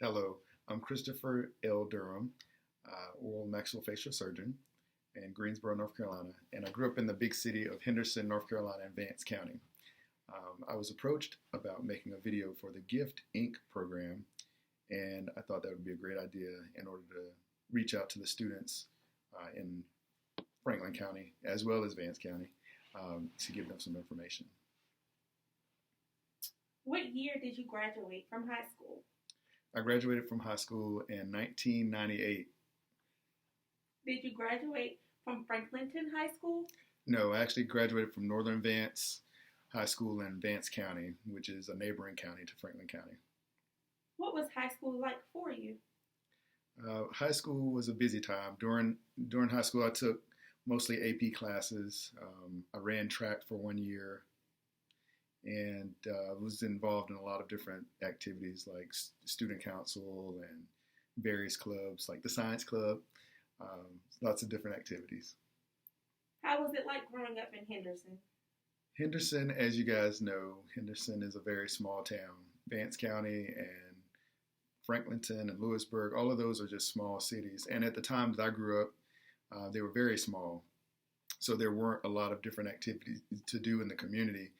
Hello, I'm Christopher L. Durham, oral maxillofacial surgeon in Greensboro, North Carolina, and I grew up in the big city of Henderson, North Carolina, in Vance County. I was approached about making a video for the G.I.F.T Inc. program, and I thought that would be a great idea in order to reach out to the students in Franklin County as well as Vance County to give them some information. What year did you graduate from high school? I graduated from high school in 1998. Did you graduate from Franklinton High School? No, I actually graduated from Northern Vance High School in Vance County, which is a neighboring county to Franklin County. What was high school like for you? High school was a busy time. During high school, I took mostly AP classes. I ran track for 1 year and was involved in a lot of different activities like student council and various clubs like the science club. Lots of different activities. How was it like growing up in Henderson? Henderson, as you guys know, Henderson is a very small town. Vance County and Franklinton and Lewisburg, all of those are just small cities. And at the time that I grew up, they were very small. So there weren't a lot of different activities to do in the community.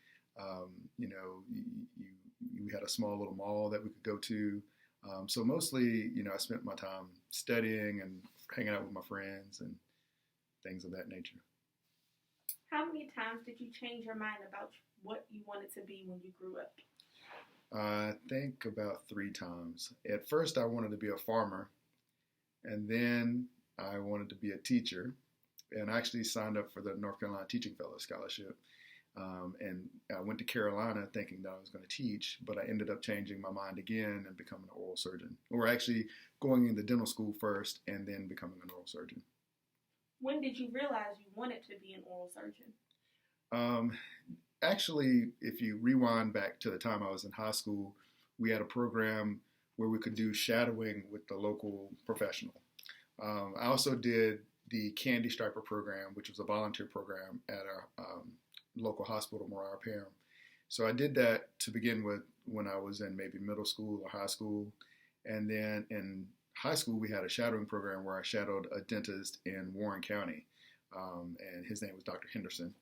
We had a small little mall that we could go to. So mostly, I spent my time studying and hanging out with my friends and things of that nature. How many times did you change your mind about what you wanted to be when you grew up? I think about 3 times. At first, I wanted to be a farmer, and then I wanted to be a teacher, and I actually signed up for the North Carolina Teaching Fellow Scholarship. And I went to Carolina thinking that I was going to teach, but I ended up changing my mind again and becoming an oral surgeon. Or actually going into dental school first and then becoming an oral surgeon. When did you realize you wanted to be an oral surgeon? Um, Actually, if you rewind back to the time I was in high school, we had a program where we could do shadowing with the local professional. I also did the Candy Striper program, which was a volunteer program at our local hospital, Moriah Parham. So I did that to begin with when I was in maybe middle school or high school. And then in high school, we had a shadowing program where I shadowed a dentist in Warren County. And his name was Dr. Henderson.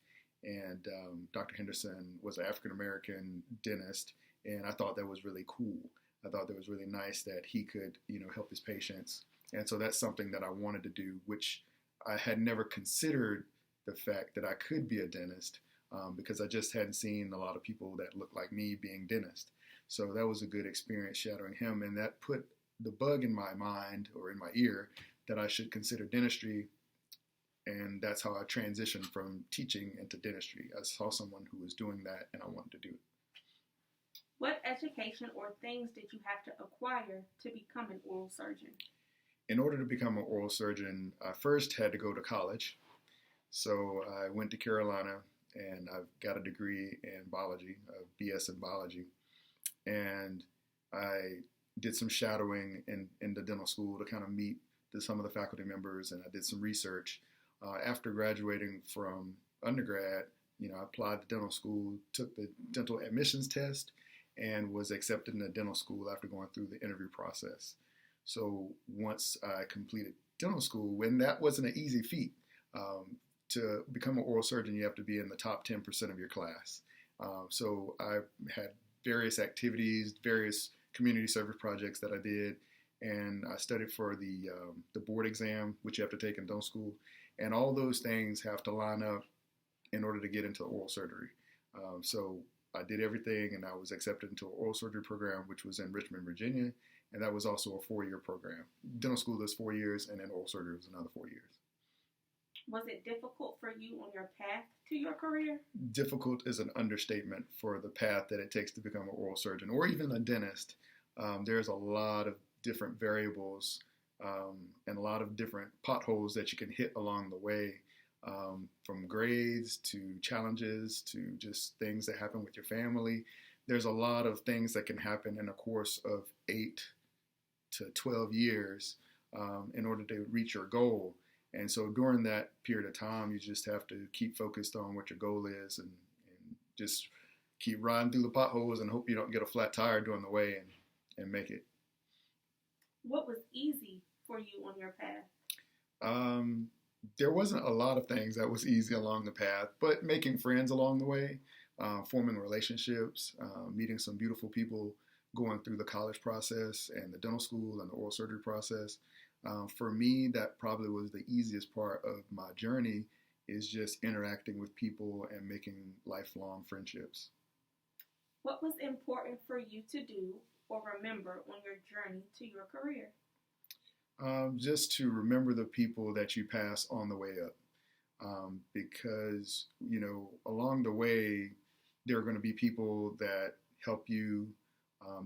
And Dr. Henderson was an African American dentist. And I thought that was really cool. I thought that was really nice that he could, help his patients. And so that's something that I wanted to do, which I had never considered the fact that I could be a dentist because I just hadn't seen a lot of people that looked like me being dentists. So that was a good experience shadowing him, and that put the bug in my mind or in my ear that I should consider dentistry, and that's how I transitioned from teaching into dentistry. I saw someone who was doing that, and I wanted to do it. What education or things did you have to acquire to become an oral surgeon? In order to become an oral surgeon, I first had to go to college. So I went to Carolina and I've got a degree in biology, a BS in biology. And I did some shadowing in the dental school to kind of meet some of the faculty members, and I did some research. After graduating from undergrad, I applied to dental school, took the dental admissions test, and was accepted in the dental school after going through the interview process. So once I completed dental school, and that wasn't an easy feat. To become an oral surgeon, you have to be in the top 10% of your class. So I had various activities, various community service projects that I did, and I studied for the board exam, which you have to take in dental school, and all those things have to line up in order to get into oral surgery. So I did everything, and I was accepted into an oral surgery program, which was in Richmond, Virginia, and that was also a 4-year program. Dental school is 4 years, and then oral surgery was another 4 years. Was it difficult for you on your path to your career? Difficult is an understatement for the path that it takes to become an oral surgeon or even a dentist. There's a lot of different variables and a lot of different potholes that you can hit along the way, from grades to challenges to just things that happen with your family. There's a lot of things that can happen in a course of 8 to 12 years in order to reach your goal. And so during that period of time, you just have to keep focused on what your goal is and just keep riding through the potholes and hope you don't get a flat tire during the way and make it. What was easy for you on your path? Um, there wasn't a lot of things that was easy along the path, but making friends along the way, forming relationships, meeting some beautiful people, going through the college process and the dental school and the oral surgery process. For me, that probably was the easiest part of my journey is just interacting with people and making lifelong friendships. What was important for you to do or remember on your journey to your career? Just to remember the people that you pass on the way up. Because, along the way, there are going to be people that help you.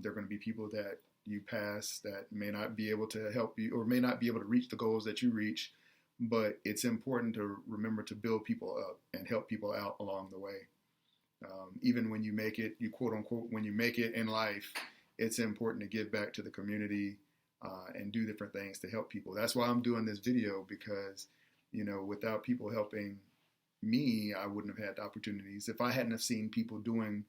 There are going to be people that you pass that may not be able to help you or may not be able to reach the goals that you reach. But it's important to remember to build people up and help people out along the way. Even when you make it, you quote unquote, when you make it in life, it's important to give back to the community and do different things to help people. That's why I'm doing this video because, without people helping me, I wouldn't have had the opportunities. If I hadn't have seen people doing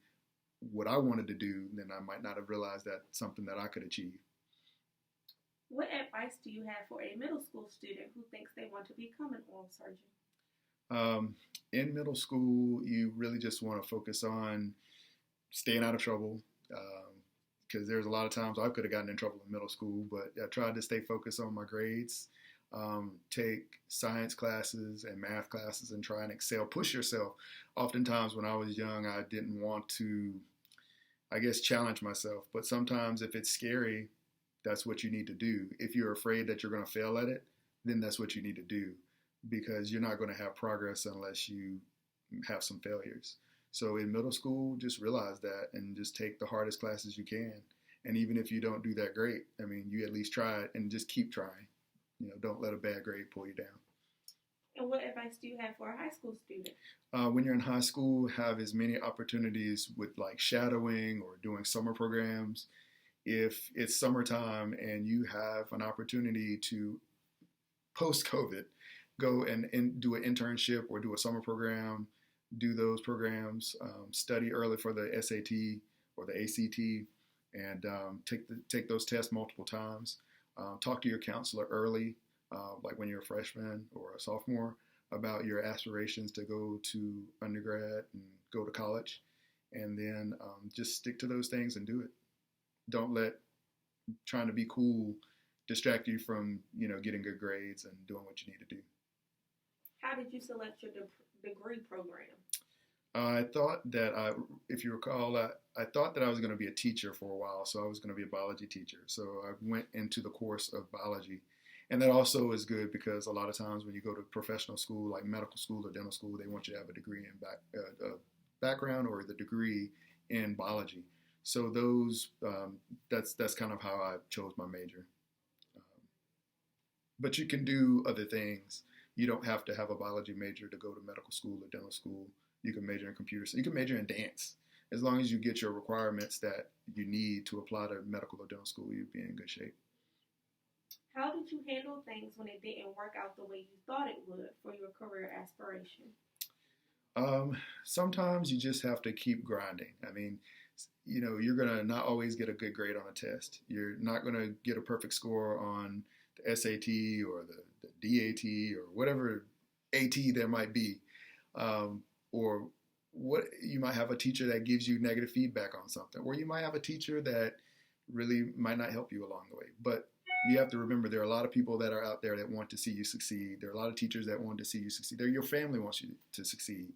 what I wanted to do, then I might not have realized that's something that I could achieve. What advice do you have for a middle school student who thinks they want to become an oral surgeon? In middle school, you really just want to focus on staying out of trouble. Because there's a lot of times I could have gotten in trouble in middle school, but I tried to stay focused on my grades, take science classes and math classes and try and excel, push yourself. Oftentimes when I was young, I didn't want to, I guess, challenge myself. But sometimes if it's scary, that's what you need to do. If you're afraid that you're going to fail at it, then that's what you need to do because you're not going to have progress unless you have some failures. So in middle school, just realize that and just take the hardest classes you can. And even if you don't do that great, I mean, you at least try it and just keep trying. Don't let a bad grade pull you down. And what advice do you have for a high school student? When you're in high school, have as many opportunities with like shadowing or doing summer programs. If it's summertime and you have an opportunity to post-COVID, go and do an internship or do a summer program, do those programs, study early for the SAT or the ACT, and take those tests multiple times. Talk to your counselor early, like when you're a freshman or a sophomore, about your aspirations to go to undergrad and go to college, and then just stick to those things and do it. Don't let trying to be cool distract you from getting good grades and doing what you need to do. How did you select your degree program? I thought that if you recall, I thought that I was going to be a teacher for a while, so I was going to be a biology teacher. So I went into the course of biology, and that also is good because a lot of times when you go to professional school, like medical school or dental school, they want you to have a degree in background or the degree in biology. So that's kind of how I chose my major. But you can do other things. You don't have to have a biology major to go to medical school or dental school. You can major in computers. You can major in dance. As long as you get your requirements that you need to apply to medical or dental school, you'll be in good shape. How did you handle things when it didn't work out the way you thought it would for your career aspiration? Sometimes you just have to keep grinding. I mean, you're going to not always get a good grade on a test. You're not going to get a perfect score on the SAT or the DAT or whatever AT there might be. Or what you might have a teacher that gives you negative feedback on something, or you might have a teacher that really might not help you along the way. But you have to remember there are a lot of people that are out there that want to see you succeed. There are a lot of teachers that want to see you succeed. Your family wants you to succeed.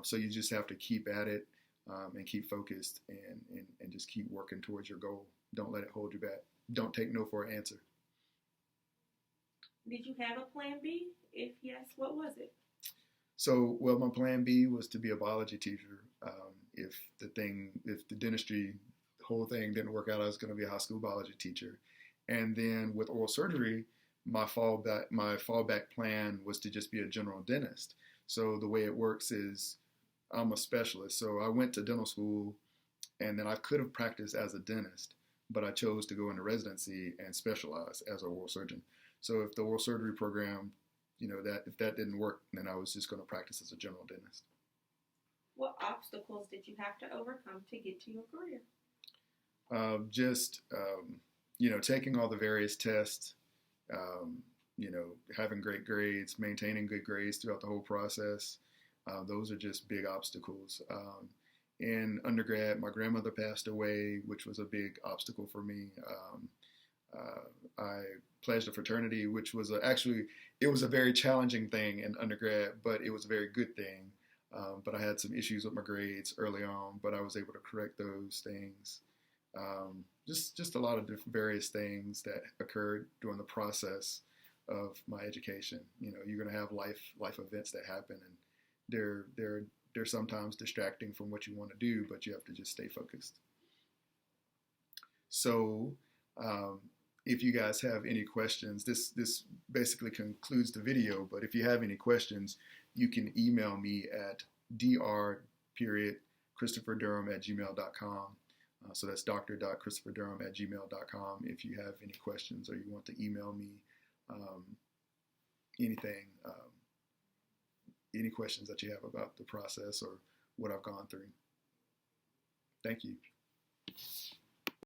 So you just have to keep at it and keep focused and just keep working towards your goal. Don't let it hold you back. Don't take no for an answer. Did you have a plan B? If yes, what was it? So, well, my plan B was to be a biology teacher. If the dentistry, the whole thing didn't work out, I was going to be a high school biology teacher. And then with oral surgery, my fallback plan was to just be a general dentist. So the way it works is I'm a specialist. So I went to dental school, and then I could have practiced as a dentist, but I chose to go into residency and specialize as an oral surgeon. So if the oral surgery program, if that didn't work, then I was just going to practice as a general dentist. What obstacles did you have to overcome to get to your career? taking all the various tests, having great grades, maintaining good grades throughout the whole process. Those are just big obstacles. In undergrad, my grandmother passed away, which was a big obstacle for me. I pledged a fraternity, which was it was a very challenging thing in undergrad, but it was a very good thing. But I had some issues with my grades early on, but I was able to correct those things. Just a lot of different various things that occurred during the process of my education. You're going to have life events that happen, and they're sometimes distracting from what you want to do, but you have to just stay focused. So, if you guys have any questions, this basically concludes the video, but if you have any questions, you can email me at dr.christopherdurham@gmail.com. So that's dr.christopherdurham@gmail.com if you have any questions or you want to email me anything, any questions that you have about the process or what I've gone through. Thank you.